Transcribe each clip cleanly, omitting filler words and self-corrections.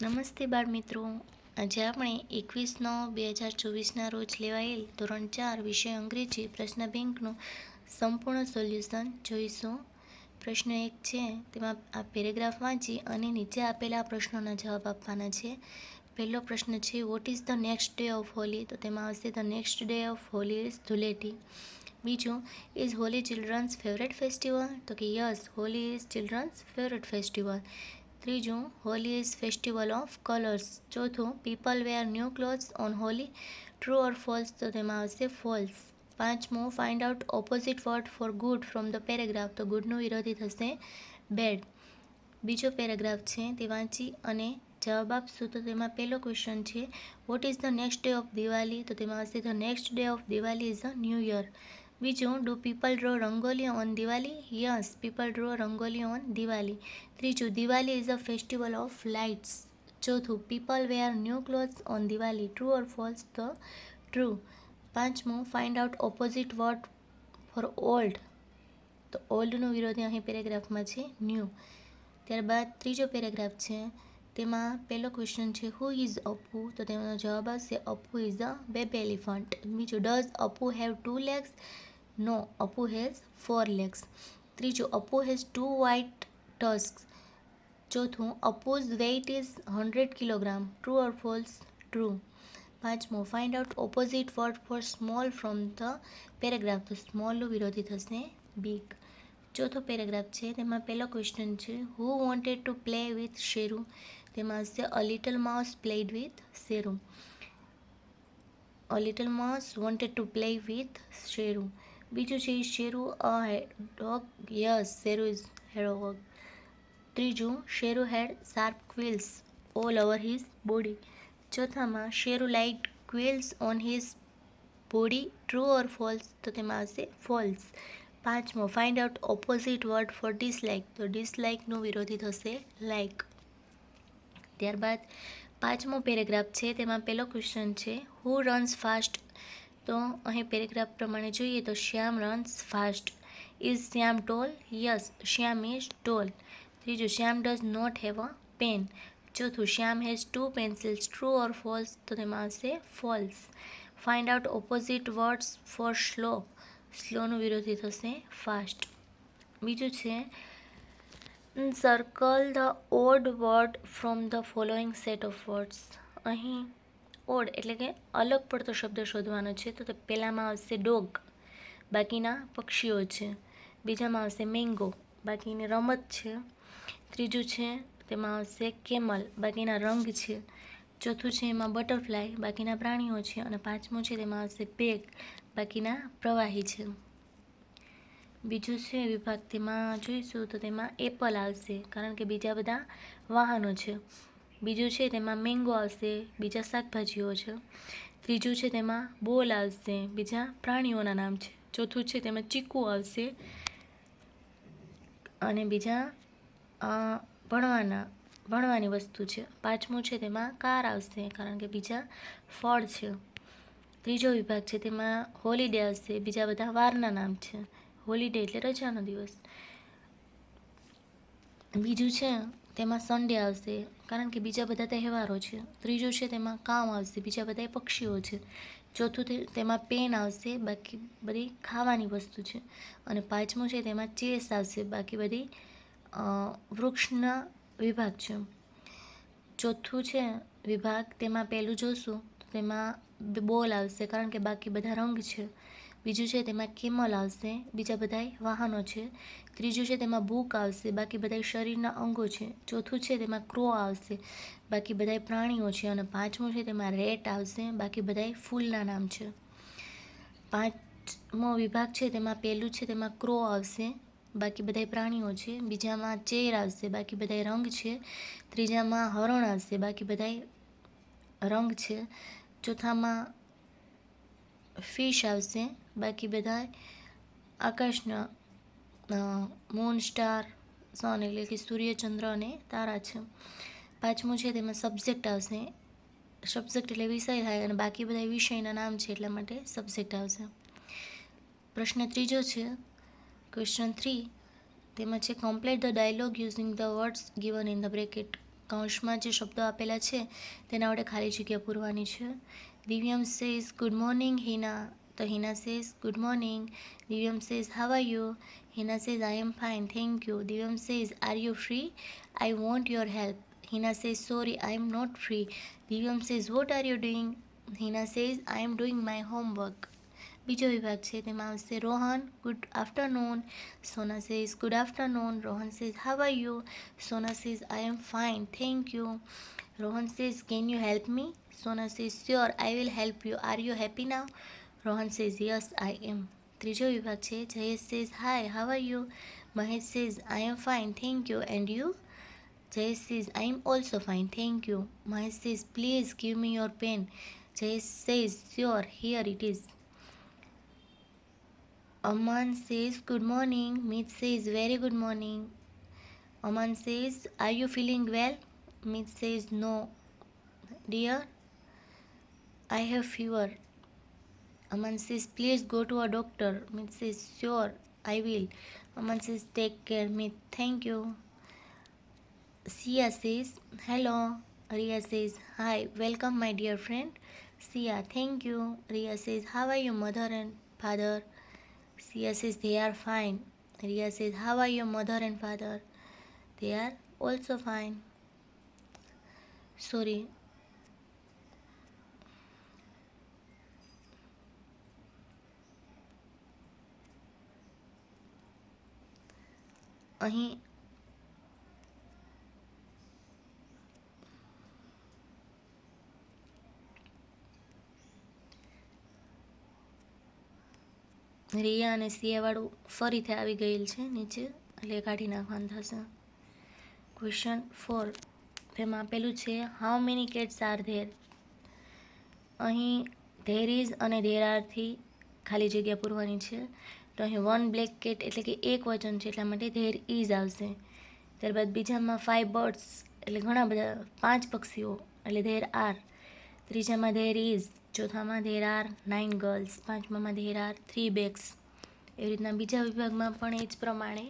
નમસ્તે બાળમિત્રો. આજે આપણે 21/9/2024ના રોજ લેવાયેલ ધોરણ 4 વિષય અંગ્રેજી પ્રશ્ન બેંકનું સંપૂર્ણ સોલ્યુશન જોઈશું. પ્રશ્ન 1 છે, તેમાં આ પેરેગ્રાફ વાંચી અને નીચે આપેલા પ્રશ્નોના જવાબ આપવાના છે. પહેલો પ્રશ્ન છે, what is the next day of Holi? તો તેમાં આવશે the next day of Holi is Dhuleti. બીજું, is Holi children's favourite festival? તો કે yes, Holi is children's favourite festival. ત્રીજું, Holi is festival of colours. ચોથું, people wear new clothes on Holi. True or false? તો તેમાં આવશે ફોલ્સ. પાંચમું, find out opposite word for good from the paragraph. તો ગુડનું વિરોધી થશે બેડ. બીજો પેરેગ્રાફ છે તે વાંચી અને જવાબ આપશું. તો તેમાં પહેલો ક્વેશ્ચન છે, what is the next day of Diwali? તો તેમાં આવશે the next day of Diwali is a new year. બીજું, do people draw rangoli on Diwali? Yes, people draw rangoli on Diwali. ત્રીજું, Diwali is a festival of lights. ચોથું, people wear new clothes on Diwali. True or false? તો true. પાંચમું, find out opposite word for old. તો ઓલ્ડનું વિરોધી અહીં પેરેગ્રાફમાં છે ન્યૂ. ત્યારબાદ ત્રીજો પેરેગ્રાફ છે, તેમાં પહેલો ક્વેશ્ચન છે, હુ ઇઝ અપુ? તો તેનો જવાબ આવશે Appu is a baby elephant. બીજું, does Appu have 2 legs? No, Appu has 4 legs. ત્રીજું, અપુ હેઝ 2 white tusks. ચોથું, Appu's weight is 100 kilogram. True or false? True. પાંચમું, find out opposite word for small from the paragraph. તો સ્મોલનું વિરોધી થશે બિગ. ચોથો પેરેગ્રાફ છે, તેમાં પહેલો ક્વેશ્ચન છે, who wanted to play with Sheru? તેમાં હશે a little mouse played with Sheru. A little mouse wanted to play with Sheru. બીજું છે, Sheru a dog? Yes, Sheru is dog. ત્રીજું, Sheru had sharp quills all over his body. ચોથામાં, Sheru light quills on his body. True or false? તો તેમાં આવશે false. પાંચમો, find out opposite word for dislike. તો ડિસલાઇકનું વિરોધી થશે લાઇક. ત્યારબાદ પાંચમો પેરેગ્રાફ છે, તેમાં પહેલો ક્વેશ્ચન છે, હુ રન્સ ફાસ્ટ? તો અહીં પેરેગ્રાફ પ્રમાણે જોઈએ તો Shyam runs fast. Is Shyam tall? Yes, Shyam is tall. ત્રીજું, Shyam does not have a pen. ચોથું, Shyam has 2 pencils. True or false? તો તેમાં આવશે false. Find out opposite words for slow. સ્લોનું વિરોધી થશે ફાસ્ટ. બીજું છે, circle the odd word from the following set of words. અહીં ઓડ એટલે કે અલગ પડતો શબ્દ શોધવાનો છે. તો પહેલામાં આવશે ડોગ, બાકીના પક્ષીઓ છે. બીજામાં આવશે મેંગો, બાકીની રમત છે. ત્રીજું છે, તેમાં આવશે કેમલ, બાકીના રંગ છે. ચોથું છે, એમાં બટરફ્લાય, બાકીના પ્રાણીઓ છે. અને પાંચમું છે, તેમાં આવશે બેગ, બાકીના પ્રવાહી છે. બીજું છે વિભાગ, તેમાં જોઈશું તો તેમાં એપલ આવશે, કારણ કે બીજા બધા વાહનો છે. બીજું છે, તેમાં મેંગો આવશે, બીજા શાકભાજીઓ છે. ત્રીજું છે, તેમાં બોલ આવશે, બીજા પ્રાણીઓના નામ છે. ચોથું છે, તેમાં ચીકુ આવશે અને બીજા ભણવાની વસ્તુ છે. પાંચમું છે, તેમાં કાર આવશે, કારણ કે બીજા ફળ છે. ત્રીજો વિભાગ છે, તેમાં હોલીડે આવશે, બીજા બધા વારના નામ છે. હોલીડે એટલે રજાનો દિવસ. બીજું છે, તેમાં સન્ડે આવશે, કારણ કે બીજા બધા તહેવારો છે. ત્રીજું છે, તેમાં કામ આવશે, બીજા બધા પક્ષીઓ છે. ચોથું તેમાં પેન આવશે, બાકી બધી ખાવાની વસ્તુ છે. અને પાંચમું છે, તેમાં ચેસ આવશે, બાકી બધી વૃક્ષના વિભાગ છે. ચોથું છે વિભાગ, તેમાં પહેલું જોશું તો તેમાં બોલ આવશે, કારણ કે બાકી બધા રંગ છે. બીજું છે, તેમાં કેમલ આવશે, બીજા બધા વાહનો છે. ત્રીજું છે, તેમાં બુક આવશે, બાકી બધા શરીરના અંગો છે. ચોથું છે, તેમાં ક્રો આવશે, બાકી બધા પ્રાણીઓ છે. અને પાંચમું છે, તેમાં રેટ આવશે, બાકી બધા ફૂલના નામ છે. પાંચમો વિભાગ છે, તેમાં પહેલું છે, તેમાં ક્રો આવશે, બાકી બધા પ્રાણીઓ છે. બીજામાં ચેર આવશે, બાકી બધા રંગ છે. ત્રીજામાં હરણ આવશે, બાકી બધા રંગ છે. ચોથામાં ફિશ આવશે, બાકી બધા આકાશના મૂન, સ્ટાર, સન એટલે કે સૂર્ય, ચંદ્ર અને તારા છે. પાંચમું છે, તેમાં સબ્જેક્ટ આવશે. સબ્જેક્ટ એટલે વિષય થાય, અને બાકી બધા વિષયના નામ છે, એટલા માટે સબ્જેક્ટ આવશે. પ્રશ્ન ત્રીજો છે, ક્વેશ્ચન 3, તેમાં છે, complete the dialogue using the words given in the bracket. કૌંસમાં જે શબ્દો આપેલા છે તેના વડે ખાલી જગ્યા પૂરવાની છે. Divyam says good morning Hina, તો Hina says good morning. Divyam says how are you, Hina says I am fine thank you. Divyam says are you free, I want your help. Hina says sorry I am not free. Divyam says what are you doing, Hina says I am doing my homework. બીજો વિભાગ છે તેમાં આવશે Rohan good afternoon. Sona says good afternoon. Rohan says how are you. Sona says I am fine thank you. Rohan says can you help me. Sona says sure I will help you. Are you happy now. Rohan says yes I am. ત્રીજો વિભાગ છે Jayesh says hi how are you. Mahesh says I am fine thank you and you. Jayesh says I am also fine thank you. Mahesh says please give me your pen. Jayesh says sure here it is. Aman says good morning. Meet says very good morning. Aman says are you feeling well? Meet says no dear, I have fever. Aman says please go to a doctor. Meet says sure I will. Aman says take care. Meet thank you. Sia says hello. Ria says hi welcome my dear friend. Sia thank you. Ria says how are you mother and father? Sia says they are fine. Ria says how are your mother and father? They are also fine. Sorry. અહીં રિયા અને સિયાવાળું ફરીથી આવી ગયેલ છે નીચે, એટલે કાઢી નાખવાનું થશે. ક્વેશ્ચન 4 તેમાં આપેલું છે how many cats are there. અહીં ધેર ઇઝ અને ધેર આરથી ખાલી જગ્યા પૂરવાની છે. તો અહીં 1 બ્લેક કેટ એટલે કે એક વચન છે એટલા માટે ધેર ઇઝ આવશે. ત્યારબાદ બીજામાં 5 બર્ડ્સ એટલે ઘણા બધા 5 પક્ષીઓ એટલે ધેર આર. ત્રીજામાં ધેર ઇઝ, ચોથામાં ધેર આર 9 ગર્લ્સ, પાંચમામાં ધેર આર 3 બેગ્સ. એવી રીતના બીજા વિભાગમાં પણ એ જ પ્રમાણે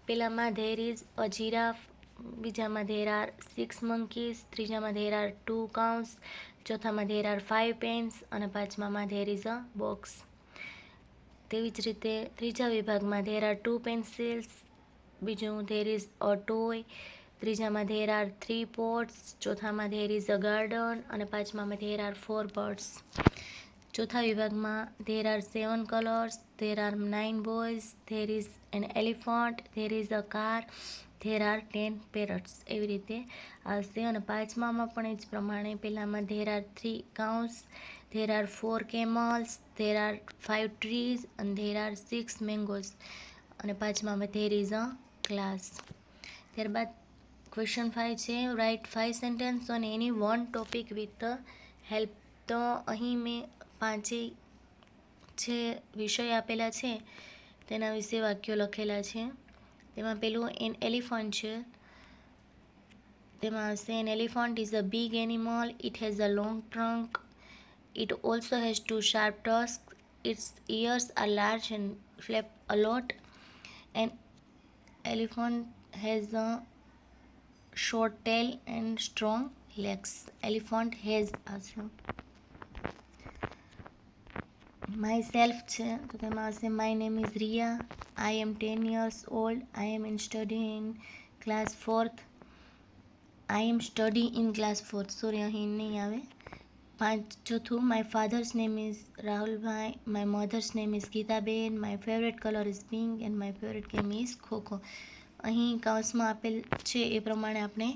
પહેલામાં ધેર ઇઝ અ જીરાફ, બીજામાં ધેર આર 6 મંકીઝ, ત્રીજામાં ધેર આર 2 કાઉસ, ચોથામાં ધેર આર 5 પેન્સ અને પાંચમામાં ધેર ઇઝ અ બોક્સ. તેવી જ રીતે ત્રીજા વિભાગમાં ધેર આર 2 પેન્સિલ્સ, બીજું ધેર ઇઝ અ ટોય, ત્રીજામાં ધેર આર 3 પોટ્સ, ચોથામાં ધેર ઇઝ અ ગાર્ડન અને પાંચમામાં ધેર આર 4 બર્ડ્સ. ચોથા વિભાગમાં there are 7 colours, there are 9 boys, there is an elephant, there is a car, there are 10 parrots. એવી રીતે આવશે. અને પાંચમામાં પણ એ જ પ્રમાણે પહેલામાં there are 3 cows, there are 4 camels, there are 5 trees અને ધેર આર 6 મેંગોઝ અને પાંચમામાં ધેર ઇઝ અ ક્લાસ. ત્યારબાદ ક્વેશ્ચન 5 છે write 5 sentence on any one topic with help. તો અહીં મેં 5 જે વિષય આપેલા છે તેના વિશે વાક્યો લખેલા છે. તેમાં પેલું એન એલિફન્ટ છે, તેમાં આવશે an elephant is a big animal, it has a long trunk, it also has 2 sharp tusk, its ears are large and flap a lot, an elephant has a short tail and strong legs. Elephant has also. Myself છે તો તેમાં આવશે my name is Riya, I am 10 years old, I am in study in class 4th, I am study in class 4th. sorry અહીં નહીં આવે. ચોથું my father's name is Rahulbhai, my mother's name is Gitaben, my favorite color is pink and my favorite game is kho kho. અહીં કાઉસમાં આપેલ છે એ પ્રમાણે આપણે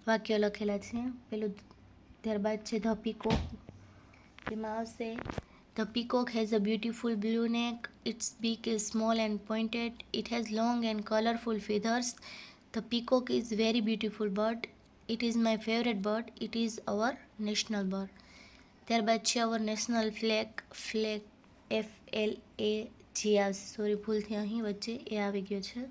વાક્યો લખેલા છે. પેલું ત્યારબાદ છે ધ પીકોક, તેમાં આવશે the peacock has a beautiful blue neck, its beak is small and pointed, it has long and colourful feathers, the peacock is very beautiful bird, it is my favourite bird, it is our national bird. ત્યારબાદ છે our national flag, flag FLAG આવશે. Sorry ભૂલથી અહીં વચ્ચે એ આવી ગયો છે.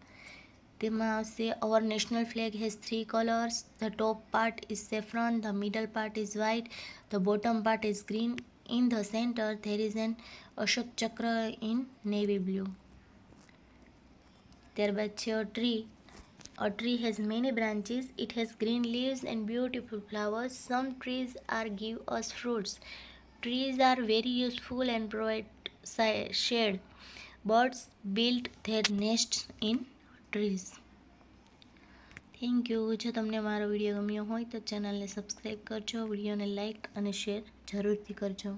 તેમાં આવશે our national flag has 3 colours, the top part is saffron, the middle part is white, the bottom part is green, in the centre there is N Ashok ચક્ર ઇન નેવી બ્લુ. ત્યારબાદ છે a tree, A tree has many branches. It has green leaves and beautiful flowers. Some trees are give us fruits. Trees are very useful and provide shade. Birds build their nests in trees. Thank you. જો તમને મારો video ગમ્યો હોય તો ચેનલને subscribe કરજો, વિડીયોને like અને શેર જરૂરથી કરજો.